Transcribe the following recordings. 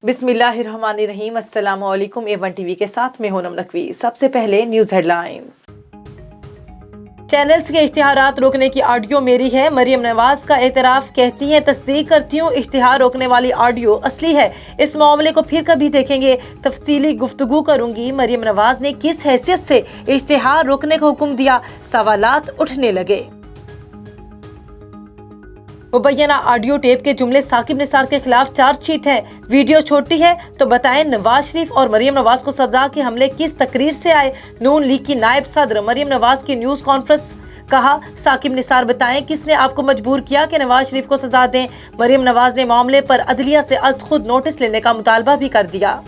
बिस्मिल्लाहिर्रहमानिर्रहीम। अस्सलाम वालेकुम। A1 टीवी के साथ में हूं नकवी। सबसे पहले न्यूज हेडलाइंस। चैनल्स के इश्तिहारात रोकने की ऑडियो मेरी है, मरियम नवाज का एतराफ। कहती हैं तस्दीक करती हूँ, इश्तिहार रोकने वाली ऑडियो असली है। इस मामले को फिर कभी देखेंगे, तफसीली गुफ्तगू करूंगी। मरियम नवाज ने किस हैसियत से इश्तिहार रोकने का हुक्म दिया, सवालात उठने लगे। मुबैना ऑडियो टेप के जुमले साकिब निसार के खिलाफ चार्जशीट है। वीडियो छोटी है तो बताएं नवाज शरीफ और मरियम नवाज को सजा के हमले किस तकरीर से आए। नून लीग की नायब सदर मरियम नवाज की न्यूज कॉन्फ्रेंस। कहा साकिब निसार बताएं किसने आपको मजबूर किया कि नवाज शरीफ को सजा दें। मरियम नवाज ने मामले पर अदलिया से अज खुद नोटिस लेने का मुतालबा भी कर दिया।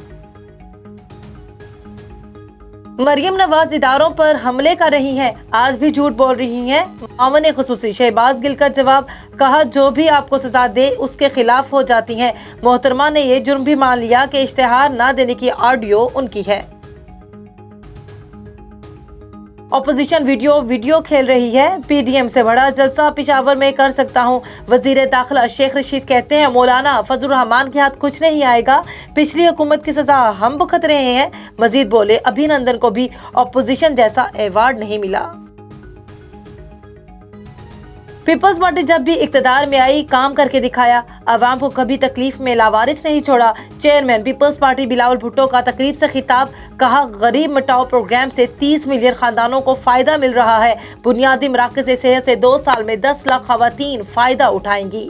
मरियम नवाज इदारों पर हमले कर रही हैं, आज भी झूठ बोल रही हैं। मामले खुसूसी शहबाज गिल का जवाब। कहा जो भी आपको सजा दे उसके खिलाफ हो जाती हैं। मोहतरमा ने ये जुर्म भी मान लिया कि इश्तिहार ना देने की ऑडियो उनकी है। अपोजिशन वीडियो खेल रही है। पीडीएम से बड़ा जलसा पेशावर में कर सकता हूं। वजीर दाखिला शेख रशीद कहते हैं मौलाना फजल रहमान के हाथ कुछ नहीं आएगा, पिछली हुकूमत की सजा हम भुगत रहे हैं। मजीद बोले अभिनंदन को भी अपोजिशन जैसा अवार्ड नहीं मिला। पीपल्स पार्टी जब भी इक्तदार में आई काम करके दिखाया, अवाम को कभी तकलीफ में लावारिस नहीं छोड़ा। Chairman Peoples Party Bilawal Bhutto का तकरीब से खिताब। कहा गरीब मिटाओ प्रोग्राम से 30 मिलियन खानदानों को फायदा मिल रहा है। बुनियादी मराकज़ सेहत से 2 साल में 10 लाख खवातीन फायदा उठाएंगी।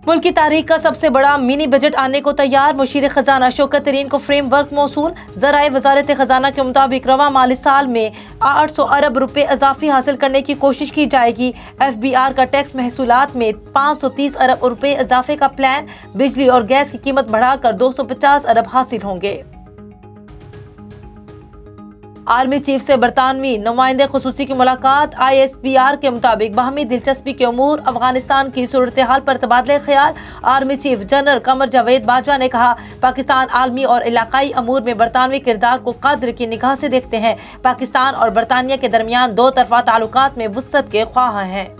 मुल्क की तारीख का सबसे बड़ा मिनी बजट आने को तैयार। मुशीर खजाना शौकत तरीन को फ्रेम वर्क मौसूल। ज़राए वजारत खजाना के मुताबिक रवा माली साल में 800 अरब रुपए इजाफी हासिल करने की कोशिश की जाएगी। FBR का टैक्स महसूलात में 530 अरब रुपए इजाफे का प्लान। बिजली और गैस की कीमत बढ़ाकर 250 अरब हासिल होंगे। आर्मी चीफ से बरतानवी नुमाइंदे खुसूसी की मुलाकात। ISPR के मुताबिक बाहमी दिलचस्पी के उमूर, अफगानिस्तान की सूरत हाल पर तबादले ख्याल। Army chief general Qamar Javed Bajwa ने कहा पाकिस्तान आलमी और इलाकाई अमूर में बरतानवी किरदार को कद्र की निगाह से देखते हैं। पाकिस्तान और बरतानिया के दरमियान 2 तरफा ताल्लुकात में वुसअत के ख्वाह हैं।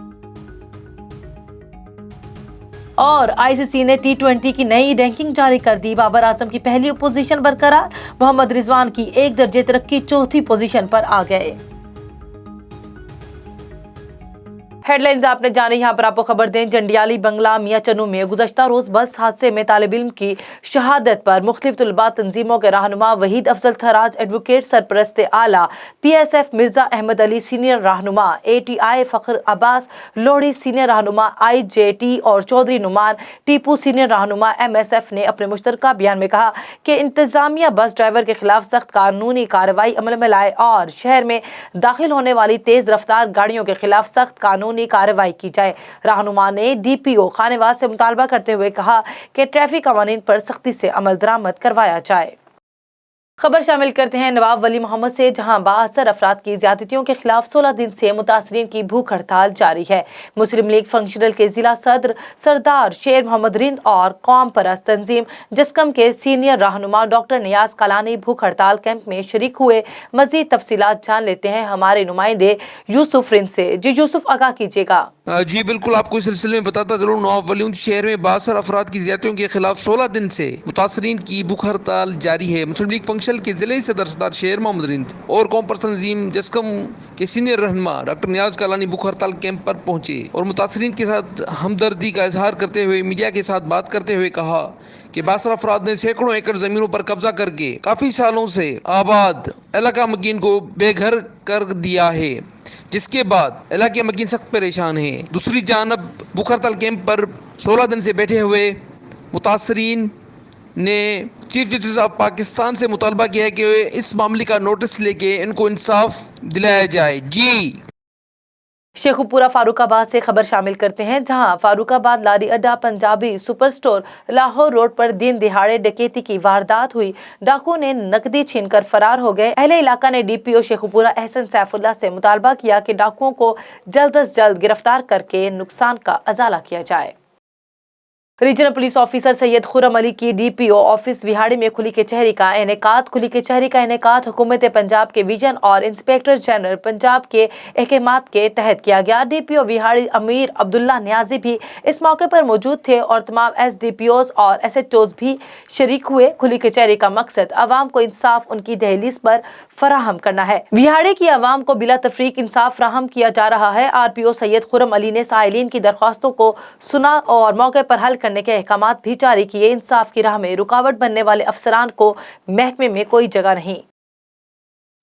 और ICC ने T20 की नई रैंकिंग जारी कर दी। बाबर आजम की पहली पोजीशन बरकरार। मोहम्मद रिजवान की 1 दर्जे तरक्की चौथी पोजीशन पर आ गए। हेडलाइंस आपने जानी। यहाँ पर आपको खबर दें, जंडियाली बंगला मियां चन्नू में गुज़श्ता रोज बस हादसे में तालिब इल्म की शहादत पर मुख्तलिफ तलबा तंजीमों के रहनुमा वहीद अफजल थराज, एडवोकेट सरपरस्त आला PSF मिर्जा अहमद अली सीनियर रहनुमा, ATI फखर अब्बास लोहड़ी सीनियर रहनुमा IJT और चौधरी नुमान टीपू सीनियर रहनुमा MSF ने अपने मुश्तरका बयान में कहा कि इंतजामिया बस ड्राइवर के खिलाफ सख्त कानूनी कार्रवाई अमल में लाए और शहर में दाखिल होने वाली तेज रफ्तार गाड़ियों के खिलाफ सख्त कानूनी कार्रवाई की जाए। रहनुमा ने DPO खानेवाद से मुतालबा करते हुए कहा कि ट्रैफिक कवानीन पर सख्ती से अमल दरामद करवाया जाए। खबर शामिल करते हैं नवाब वली मोहम्मद से, जहां 72 अफराद की ज्यादतियों के खिलाफ 16 दिन से मुतासरीन की भूख हड़ताल जारी है। मुस्लिम लीग फंक्शनल के जिला सदर सरदार शेर मोहम्मद रिंद और कौम परस्त तंजीम जिस्कम के सीनियर रहनुमा डॉक्टर नियाज कलानी भूख हड़ताल कैंप में शरीक हुए। मजीद तफसीलात जान लेते हैं हमारे नुमाइंदे यूसुफ रिंद से। जी यूसुफ, आगाह कीजिएगा। जी बिल्कुल, आपको इस सिलसिले में बताता चलूँ, नवाब वली शहर में 72 अफराद की ज्यादतियों के खिलाफ 16 दिन से मुतासरीन की भूख हड़ताल जारी है। मुस्लिम लीग फंक्शनल के जिले सदर सरदार शेर मोहम्मद रिंद और कौम परस्त तंजीम जिस्कम के सीनियर रहनुमा डॉक्टर नियाज कलानी भूख हड़ताल कैंप पर पहुंचे और मुतासरीन के साथ हमदर्दी का इजहार करते हुए मीडिया के साथ बात करते हुए कहा कि 72 अफराद ने सैकड़ों एकड़ जमीनों पर कब्जा करके काफी सालों से आबाद इलाका मकीन को बेघर कर दिया है, जिसके बाद इलाके मकीन सख्त परेशान है। दूसरी जानब भूख हड़ताल कैंप पर 16 दिन से बैठे हुए मुतासरीन ने चीफ जस्टिस ऑफ पाकिस्तान से मुतालबा किया है कि इस मामले का नोटिस लेके इनको इंसाफ दिलाया जाए। जी शेखुपुरा फारूकाबाद से खबर शामिल करते हैं, जहां फारूकाबाद लारी अड्डा Punjabi super store Lahore road पर दिन दिहाड़े डकैती की वारदात हुई। डाकू ने नकदी छीनकर फरार हो गए। अहले इलाका ने DPO शेखुपुरा एहसन सैफुल्लाह से मुतालबा किया कि डाकुओं को जल्द अज जल्द गिरफ्तार करके नुकसान का अजाला किया जाए। Regional police officer Syed Khurram Ali की डीपीओ ऑफिस विहाड़ी में खुली कचहरी का इनेकाद। खुली कचहरी का इनेकाद हुकूमत पंजाब के विजन और इंस्पेक्टर जनरल पंजाब के अहकामात के तहत किया गया। डीपीओ विहाड़ी अमीर अब्दुल्ला न्याजी भी इस मौके पर मौजूद थे और तमाम एसडीपीओज और एसएचओज भी शरीक हुए। खुली कचहरी का मकसद अवाम को इंसाफ उनकी दहलीज पर फराहम करना है। विहाड़ी की अवाम को बिला तफरीक इंसाफ फराहम किया जा रहा है। आरपीओ सैयद खुर्रम अली ने साइलिन की दरख्वास्तों को सुना और मौके पर हल करने के अहकामात भी जारी किए। इंसाफ की राह में रुकावट बनने वाले अफसरान को महकमे में कोई जगह नहीं।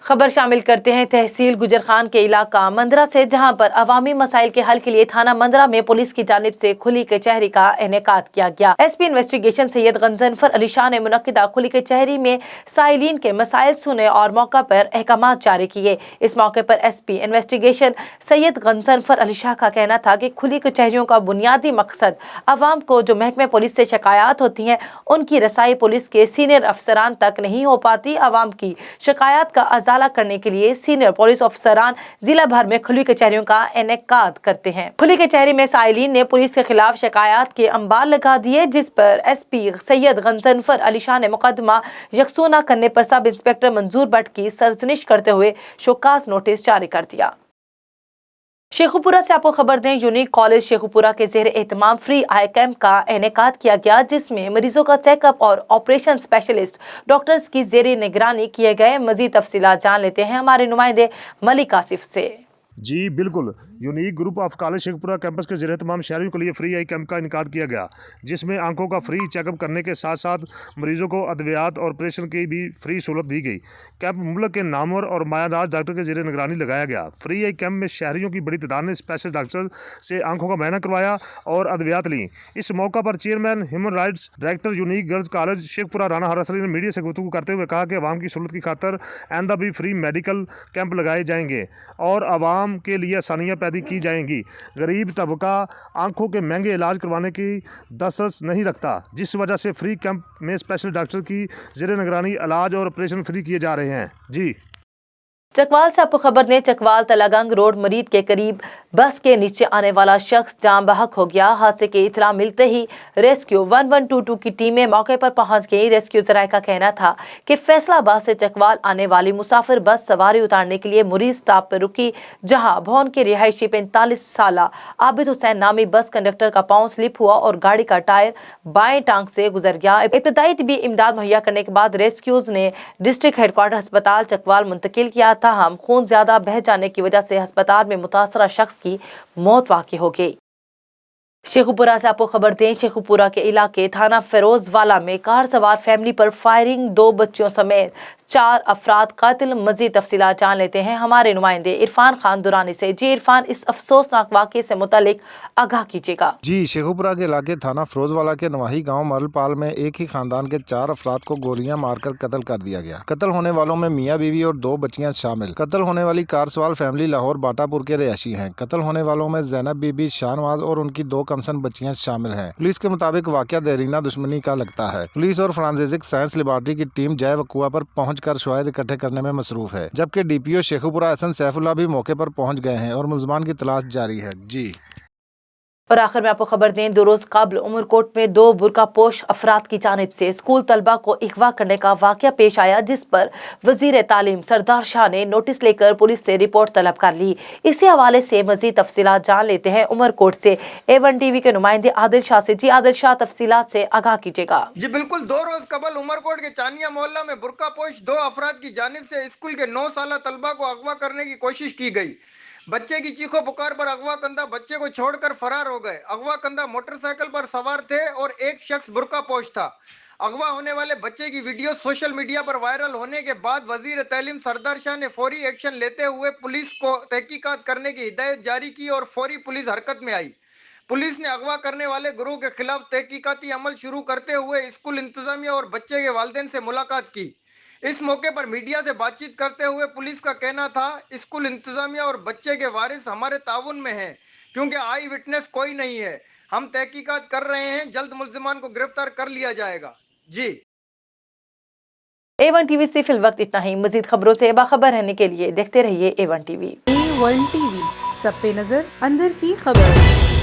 खबर शामिल करते हैं तहसील गुजर खान के इलाका मंदरा से, जहां पर अवामी मसाइल के हल के लिए थाना मंदरा में पुलिस की जानिब से खुली कचहरी का इनेकाद किया गया। एसपी इन्वेस्टिगेशन सैयद गंजनफर अली शाह ने मुनक्किदा खुली कचहरी में साइलिन के मसाइल सुने और मौका पर अहकामात जारी किए। इस मौके पर एसपी इन्वेस्टिगेशन सैयद गंजनफर अली शाह का कहना था कि खुली कचहरियों का बुनियादी मकसद अवाम को जो महकमे पुलिस से शिकायत होती हैं उनकी रसाई पुलिस के सीनियर अफसरान तक नहीं हो पाती। अवाम की शिकायत का करने के लिए सीनियर पुलिस अफसरान जिला भर में खुली कचहरियों का इनेकाद करते हैं। खुली कचहरी में साइलिन ने पुलिस के खिलाफ शिकायत के अंबार लगा दिए, जिस पर एसपी सैयद गंजनफर अली शाह ने मुकदमा यकसू न करने पर सब इंस्पेक्टर मंजूर भट्ट की सरजनिश करते हुए शोकास नोटिस जारी कर दिया। शेखुपुरा से आपको खबर दें, यूनिक कॉलेज शेखुपुरा के ज़ेर एहतमाम फ्री आई कैंप का इनेकाद किया गया, जिसमें मरीजों का चेकअप और ऑपरेशन स्पेशलिस्ट डॉक्टर्स की ज़ेर निगरानी किए गए। मजीद तफसीलात जान लेते हैं हमारे नुमाइंदे मलिक आसिफ से। जी बिल्कुल, unique group of college Sheikhpura campus के ज़रिए तमाम शहरियों के लिए फ्री आई कैंप का इनकाद किया गया, जिसमें आंखों का फ्री चेकअप करने के साथ साथ मरीजों को अद्वियात और ऑपरेशन की भी फ्री सहूलत दी गई। कैंप मुल्क के नामवर और मायादार डॉक्टर के ज़रिए निगरानी लगाया गया। फ्री आई कैंप में शहरियों की बड़ी तादाद ने स्पेशल डॉक्टर से आंखों का मुआयना करवाया और अद्वियात ली। इस मौका पर chairman human rights director unique girls college Sheikhupura Rana हरसली ने मीडिया से गुफ्तगू करते हुए कहा कि आवाम की सहूलत की खातर आइंदा भी फ्री मेडिकल कैंप लगाए जाएंगे और आवाम के लिए आसानियाँ पैदा की जाएंगी। गरीब तबका आंखों के महंगे इलाज करवाने की दस्तरस नहीं रखता, जिस वजह से फ्री कैंप में स्पेशल डॉक्टर की ज़ेरे निगरानी इलाज और ऑपरेशन फ्री किए जा रहे हैं। जी चकवाल से आपको खबर ने, चकवाल तलागंग रोड मरीद के करीब बस के नीचे आने वाला शख्स जान बहक हो गया। हादसे की इतला मिलते ही रेस्क्यू 1122 की टीमें मौके पर पहुंच गई। रेस्क्यू जराये का कहना था कि फैसलाबाद से चकवाल आने वाली मुसाफिर बस सवारी उतारने के लिए मुरीद स्टॉप पर रुकी, जहां भवन के रिहायशी 45 साला आबिद हुसैन नामी बस कंडक्टर का पांव स्लिप हुआ और गाड़ी का टायर बाएं टांग से गुजर गया। इब्तदाई तिबी इमदाद मुहैया करने के बाद रेस्क्यूज ने डिस्ट्रिक्ट हेडक्वार्टर अस्पताल चकवाल मुंतकिल किया। ताहम खून ज्यादा बह जाने की वजह से अस्पताल में मुतासरा शख्स की मौत वाक़ई हो गई। शेखुपुरा से आपको खबर दें, शेखुपुरा के इलाके थाना फिरोजवाला में कार सवार फैमिली पर फायरिंग, 2 बच्चियों समेत 4 अफराद कातिल। मजीद तफसीलात जान लेते हैं हमारे नुमाइंदे इरफान खान दुरानी से। जी इरफान, इस अफसोसनाक वाक़े से मुतालिक आगाह कीजिएगा। जी, शेखुपुरा के इलाके थाना फिरोजवाला के नवाही गांव मरलपाल में एक ही खानदान के 4 अफराद को गोलियां मारकर कत्ल कर दिया गया। कत्ल होने वालों में मियां बीवी और 2 बच्चियां शामिल। कत्ल होने वाली कार सवार फैमिली लाहौर बाटापुर के रिहायशी हैं। कत्ल होने वालों में जैनब बीबी, शाहनवाज और उनकी 2 कमसन बच्चियां शामिल हैं। पुलिस के मुताबिक वाकया देरीना दुश्मनी का लगता है। पुलिस और फोरेंसिक साइंस लेबोरेटरी की टीम जय वकुआ पर पहुंचकर शवाहिद इकट्ठे करने में मसरूफ है, जबकि डीपीओ शेखुपुरा हसन सैफुल्लाह भी मौके पर पहुंच गए हैं और मुलजमान की तलाश जारी है। जी और आखिर में आपको खबर दें, 2 रोज कबल उमरकोट में 2 बुरका पोश अफराद की जानिब से स्कूल तलबा को अगवा करने का वाकया पेश आया, जिस पर वजीर तालीम सरदार शाह ने नोटिस लेकर पुलिस से रिपोर्ट तलब कर ली। इसी हवाले से मजीद तफसीलात जान लेते हैं उमरकोट से A1 टीवी के नुमाइंदे आदिल शाह से। जी आदिल शाह, तफसीलात से आगाह कीजिएगा। जी बिल्कुल, 2 रोज कबल उमरकोट के चानिया मोहल्ला में बुरका पोश 2 अफराद की जानिब से स्कूल के 9 साला तलबा को अगवा करने की कोशिश की गई। बच्चे की चीखो पुकार पर अगवा कंधा बच्चे को छोड़कर फरार हो गए। अगवा कंधा मोटरसाइकिल पर सवार थे और एक शख्स बुरका पोश था। अगवा होने वाले बच्चे की वीडियो सोशल मीडिया पर वायरल होने के बाद वजीर तालीम सरदार शाह ने फौरी एक्शन लेते हुए पुलिस को तहकीकात करने की हिदायत जारी की और फौरी पुलिस हरकत में आई। पुलिस ने अगवा करने वाले गिरोह के खिलाफ तहकीकाती अमल शुरू करते हुए स्कूल इंतजामिया और बच्चे के वालिदैन से मुलाकात की। इस मौके पर मीडिया से बातचीत करते हुए पुलिस का कहना था, स्कूल इंतजामिया और बच्चे के वारिस हमारे ताउन में हैं, क्योंकि आई विटनेस कोई नहीं है। हम तहकीकात कर रहे हैं, जल्द मुल्जिमान को गिरफ्तार कर लिया जाएगा। जी A1 टीवी से फिल वक्त इतना ही। मजीद खबरों से बाखबर रहने के लिए देखते रहिए A1 टीवी। A1 टीवी, सब पे नजर, अंदर की खबर।